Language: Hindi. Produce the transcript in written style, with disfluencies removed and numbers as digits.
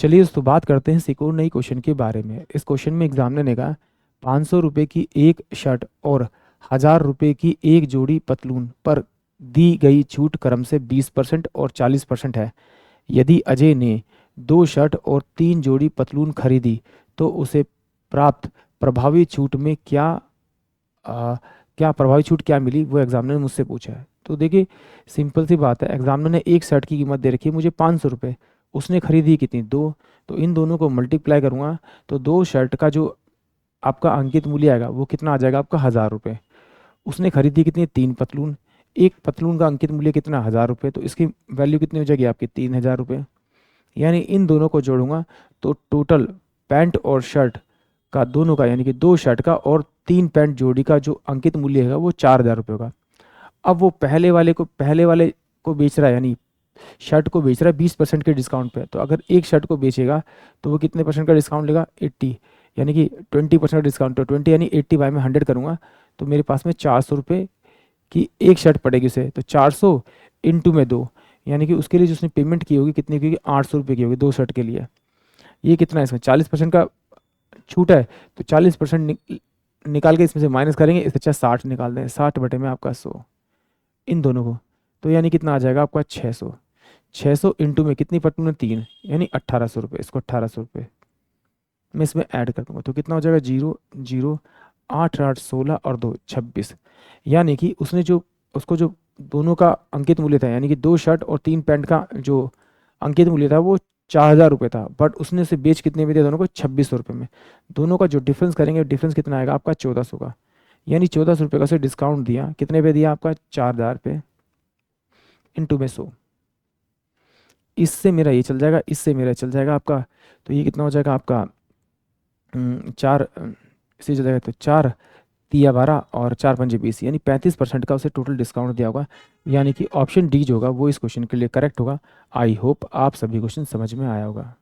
चलिए दोस्तों बात करते हैं एक और नई क्वेश्चन के बारे में। इस क्वेश्चन में एग्जामिनर ने कहा 500 रुपये की एक शर्ट और 1000 रुपये की एक जोड़ी पतलून पर दी गई छूट क्रम से 20% और 40% है। यदि अजय ने 2 शर्ट और 3 जोड़ी पतलून खरीदी तो उसे प्राप्त प्रभावी छूट में क्या प्रभावी छूट क्या मिली, वो एग्जामिनर ने मुझसे पूछा है। तो देखिए सिंपल सी बात है, एग्जामिनर ने एक शर्ट की कीमत दे रखी है मुझे 500 रुपये, उसने खरीदी कितनी, 2। तो इन दोनों को मल्टीप्लाई करूंगा तो 2 शर्ट का जो आपका अंकित मूल्य आएगा वो कितना आ जाएगा आपका 1000 रुपये। उसने खरीदी कितनी, 3 पतलून। एक पतलून का अंकित मूल्य कितना, 1000 रुपये, तो इसकी वैल्यू कितनी हो जाएगी आपकी 3000 रुपये। यानी इन दोनों को जोड़ूंगा तो टोटल पैंट और शर्ट का दोनों का, यानी कि 2 शर्ट का और 3 पैंट जोड़ी का जो अंकित मूल्य है वो 4000 रुपये होगा। अब वो पहले वाले को बेच रहा है, यानी शर्ट को बेच रहा है 20% के डिस्काउंट पे। तो अगर एक शर्ट को बेचेगा तो वो कितने परसेंट का डिस्काउंट लेगा, 80, यानी कि 20% डिस्काउंट। तो 20 यानी 80 बाय में 100 करूँगा तो मेरे पास में 400 रुपये की एक शर्ट पड़ेगी उसे। तो 400 इंटू में 2, यानी कि उसके लिए जो उसने पेमेंट की होगी कितनी की होगी, 800 रुपये की होगी 2 शर्ट के लिए। ये कितना है, इसमें 40% का छूट है, तो 40% निकाल के इसमें से माइनस करेंगे, इससे अच्छा 60 निकाल दें, 60 बटे में आपका 100 इन दोनों को। तो यानी कितना आ जाएगा आपका 600। 600 इंटू में कितनी पटलून है, 3, यानी 1800 रुपये। इसको 1800 रुपये मैं इसमें ऐड कर दूंगा तो कितना हो जाएगा, 0 0 8 8 16 और 2 26। यानी कि उसने जो उसको जो दोनों का अंकित मूल्य था, यानी कि 2 शर्ट और 3 पैंट का जो अंकित मूल्य था वो 4000 रुपये था, बट उसने उसे बेच कितने में दिया, दोनों को 2600 रुपये में। दोनों का जो डिफरेंस करेंगे डिफरेंस कितना आएगा आपका 1400 का। यानी 1400 रुपये का उसे डिस्काउंट दिया, कितने पे दिया आपका 4000 पे, इंटू में 100। इससे मेरा ये चल जाएगा, इससे मेरा चल जाएगा आपका, तो ये कितना हो जाएगा आपका 4, इससे चल जाएगा तो 4 तिया 12 और 4 पंजे 20, यानी 35% का उसे टोटल डिस्काउंट दिया होगा। यानी कि ऑप्शन डी जो होगा वो इस क्वेश्चन के लिए करेक्ट होगा। आई होप आप सभी क्वेश्चन समझ में आया होगा।